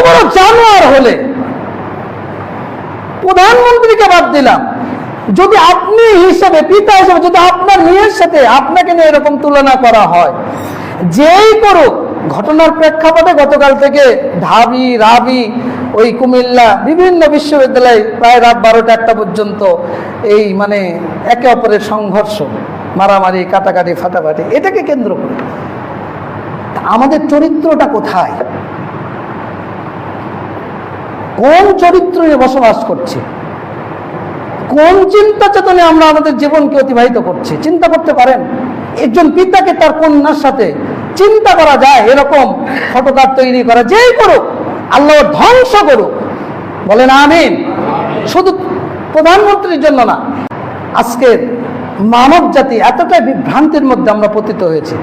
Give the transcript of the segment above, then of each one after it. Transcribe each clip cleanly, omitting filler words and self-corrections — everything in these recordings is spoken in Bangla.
বড় জানোয়ার হলে, প্রধানমন্ত্রীকে বাদ দিলাম, যদি আপনি হিসেবে পিতা হিসেবে যদি আপনার মেয়ের সাথে আপনাকে নিয়ে এরকম তুলনা করা হয়, যেই করুক, ঘটনার প্রেক্ষাপটে গতকাল থেকে ঢাবি রাবি ওই কুমিল্লা বিভিন্ন বিশ্ববিদ্যালয়ে প্রায় রাত 12টা 1টা পর্যন্ত এই মানে একে অপরের সংঘর্ষ, মারামারি, কাটাকাটি, ফাটাফাটি, এটাকে কেন্দ্র করে আমাদের চরিত্রটা কোথায়? কোন চরিত্র নিয়ে বসবাস করছে? কোন চিন্তা চেতনে আমরা আমাদের জীবনকে অতিবাহিত করছি? চিন্তা করতে পারেন একজন পিতাকে তার কন্যার সাথে চিন্তা করা যায় এরকম ফটোকার্ড তৈরি করা? যেই করুক, আল্লাহ ধ্বংস করুক, বলেন আমিন। শুধু প্রধানমন্ত্রীর জন্য না, আজকের মানব জাতি এতটাই বিভ্রান্তির মধ্যে আমরা পতিত হয়েছি।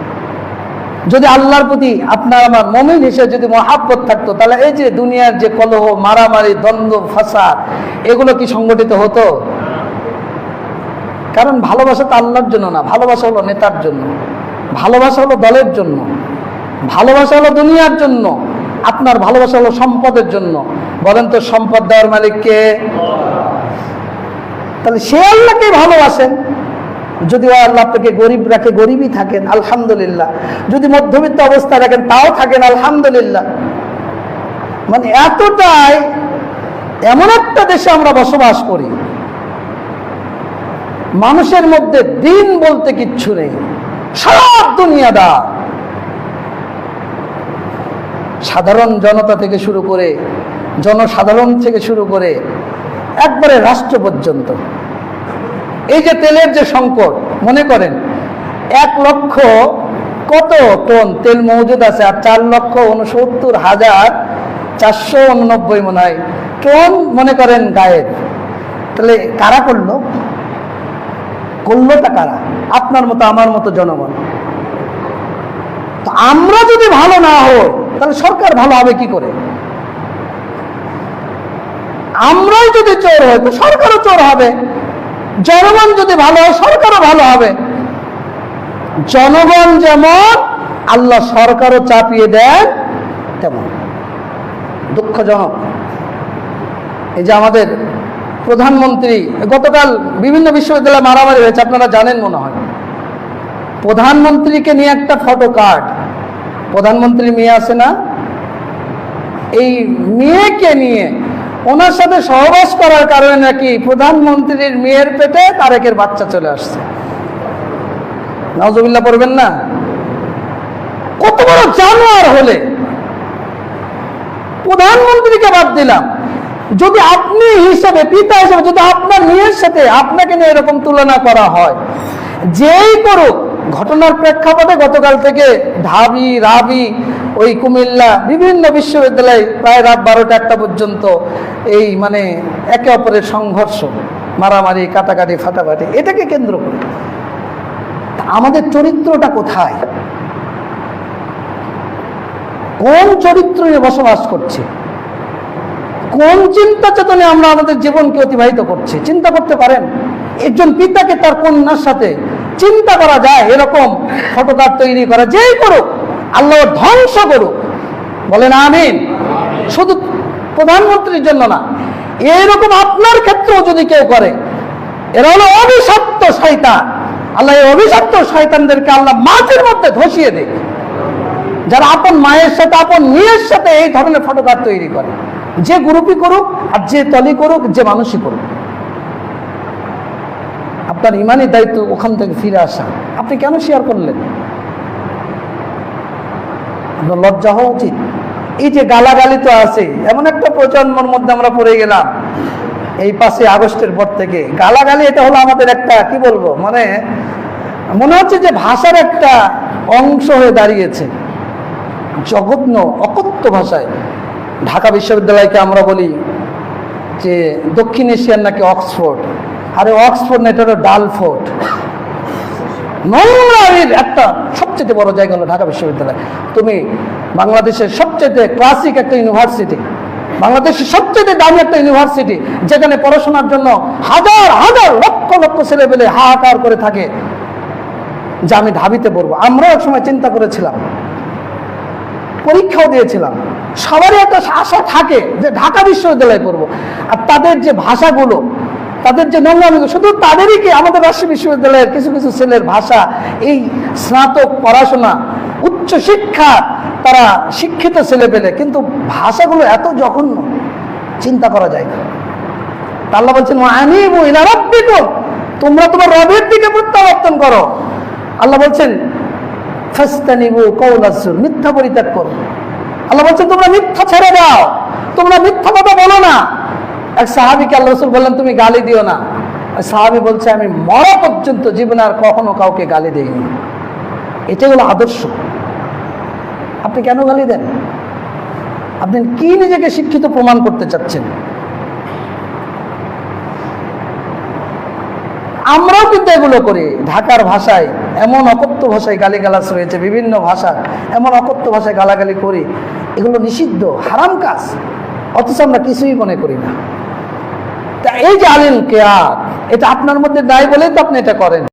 যদি আল্লাহর প্রতি আপনার আমার মুমিন হিসেবে যদি মহাব্বত থাকতো, তাহলে এই যে দুনিয়ার যে কলহ, মারামারি, দ্বন্দ্ব, ফাসাদ, এগুলো কি সংগঠিত হতো? কারণ ভালোবাসা তো আল্লাহর জন্য না, ভালোবাসা হলো নেতার জন্য, ভালোবাসা হলো দলের জন্য, ভালোবাসা হলো দুনিয়ার জন্য, আপনার ভালোবাসা হলো সম্পদের জন্য। বলেন তো সম্পদ দেওয়ার মালিক কে? তাহলে সে আল্লাহকে ভালোবাসেন। যদি আল্লাহ আপনাকে গরিব রাখে, গরিবই থাকেন আলহামদুলিল্লাহ, যদি মধ্যবিত্ত অবস্থায় রাখেন তাও থাকেন আলহামদুলিল্লাহ। মানে এতটাই এমন একটা দেশে আমরা বসবাস করি, মানুষের মধ্যে দিন বলতে কিচ্ছু নেই, সব দুনিয়াদার। সাধারণ জনতা থেকে শুরু করে, জনসাধারণ থেকে শুরু করে একবারে রাষ্ট্র পর্যন্ত। এই যে তেলের যে সংকট, মনে করেন 1 লক্ষ কত টন তেল মজুদ আছে, আর 4,69,489 মনে হয় টন মনে করেন গায়েব। তাহলে কারা করলো? করলোটা কারা? আপনার মতো আমার মতো জনগণ। তো আমরা যদি ভালো না হই, তাহলে সরকার ভালো হবে কি করে? আমরাই যদি চোর হই, তো সরকারও চোর হবে। জনগণ যদি ভালো হয়, সরকারও ভালো হবে। জনগণ যেমন, আল্লাহ সরকারও চাপিয়ে দেন তেমন। দুঃখজনক এই যে আমাদের প্রধানমন্ত্রী, গতকাল বিভিন্ন বিশ্ববিদ্যালয়ে মারামারি হয়েছে, আপনারা জানেন মনে হয়। প্রধানমন্ত্রীকে নিয়ে একটা ফটো কার্ড, প্রধানমন্ত্রী মেয়ে আছে না, এই মেয়েকে নিয়ে ওনার সাথে সহবাস করার কারণে নাকি প্রধানমন্ত্রীর মেয়ের পেটে তারেকের বাচ্চা চলে আসছে। নাউজুবিল্লাহ পড়বেন না? কত বড় জানোয়ার হলে, প্রধানমন্ত্রীকে বাদ দিলাম, যদি আপনি হিসেবে পিতা হিসেবে যদি আপনার মেয়ের সাথে আপনাকে নিয়ে এরকম তুলনা করা হয়, যেই করুক, ঘটনার প্রেক্ষাপটে গতকাল থেকে ঢাবি রাবি ওই কুমিল্লা বিভিন্ন বিশ্ববিদ্যালয়ে প্রায় রাত 12টা 1টা পর্যন্ত এই মানে একে অপরের সংঘর্ষ, মারামারি, কাটাকাটি, ফাটাফাটি, এটাকে কেন্দ্র করে আমাদের চরিত্রটা কোথায়? কোন চরিত্র নিয়ে বসবাস করছে? কোন চিন্তা চেতনে আমরা আমাদের জীবনকে অতিবাহিত করছি? চিন্তা করতে পারেন একজন পিতাকে তার কন্যার সাথে চিন্তা করা যায় এরকম ফটোকার্ড তৈরি করা? যেই করুক, আল্লাহ ধ্বংস করুক, বলেন আমিন। শুধু প্রধানমন্ত্রীর জন্য না, এইরকম আপনার ক্ষেত্রেও যদি কেউ করে, এরা হলো অভিশপ্ত শয়তান। আল্লাহ এই অভিশপ্ত শয়তানদেরকে আল্লাহ মাটির মধ্যে ধসিয়ে দেয়, যারা আপন মায়ের সাথে আপন মেয়ের সাথে এই ধরনের ফটোকার্ড তৈরি করে। যে গ্রুপই করুক আর যে তলি করুক, যে মানুষই করুক, আপনার ইমানি দায়িত্ব ওখান থেকে ফিরে আসা। আপনি কেন শেয়ার করলেন? আপনার লজ্জা হওয়া উচিত। এই যে গালাগালি তো আছে, এমন একটা প্রজন্মের মধ্যে আমরা পড়ে গেলাম এই 5ই আগস্টের পর থেকে। গালাগালি এটা হলো আমাদের একটা কি বলবো, মানে মনে হচ্ছে যে ভাষার একটা অংশ হয়ে দাঁড়িয়েছে। জঘন্য অকথ্য ভাষায় ঢাকা বিশ্ববিদ্যালয়কে আমরা বলি যে দক্ষিণ এশিয়ার নাকি অক্সফোর্ড। আরে অক্সফোর্ড না, এটা হলো ডালফোর্ড। নোংরামির একটা সবচেয়ে বড় জায়গা হলো ঢাকা বিশ্ববিদ্যালয়। তুমি বাংলাদেশের সবচেয়ে ক্লাসিক একটা ইউনিভার্সিটি, বাংলাদেশের সবচেয়ে দামি একটা ইউনিভার্সিটি, যেখানে পড়াশোনার জন্য হাজার হাজার লক্ষ লক্ষ ছেলেপেলে হাহাকার করে থাকে যে আমি ঢাবিতে পড়বো। আমরাও এক সময় চিন্তা করেছিলাম, পরীক্ষাও দিয়েছিলাম, সবারই একটা আশা থাকে যে ঢাকা বিশ্ববিদ্যালয়ে পড়বো, আর তাদের যে ভাষাগুলো, তাদের যে নোংরামিগুলো, শুধু তাদেরই কি, আমাদের রাজশাহী বিশ্ববিদ্যালয়ের কিছু কিছু ছেলের ভাষা, এই স্নাতক পড়াশোনা, উচ্চ শিক্ষা, তারা শিক্ষিত ছেলে পেলে, কিন্তু ভাষাগুলো এত জঘন্য, চিন্তা করা যায় না। আল্লাহ বলছেন আনিবু ইলা রাব্বিকুম, তোমরা তোমার রবের দিকে প্রত্যাবর্তন করো। আল্লাহ বলছেন ফাস্তানিবু কাওলাস যুর, মিথ্যা পরিত্যাগ করো। আল্লাহ বলছেন তোমরা মিথ্যা ছেড়ে দাও, তোমরা মিথ্যা কথা বলো না। এক সাহাবীকে আল্লাহ রাসূল বললেন তুমি গালি দিও না। সাহাবী বলছে আমি মরা পর্যন্ত জীবনে আর কখনো কাউকে গালি দেইনি। এটাই হলো আদর্শ। আপনি কেন গালি দেন? আপনি কি নিজেকে শিক্ষিত প্রমাণ করতে চাচ্ছেন? আমরাও কিন্তু এগুলো করি। ঢাকার ভাষায় এমন অকথ্য ভাষায় গালিগালাজ রয়েছে, বিভিন্ন ভাষা এমন অকথ্য ভাষায় গালাগালি করি, এগুলো নিষিদ্ধ, হারাম কাজ, অথচ আমরা কিছুই মনে করি না। তা এই যে আলিল কেয়াত, এটা আপনার মধ্যে নাই বলেই তো আপনি এটা করেন।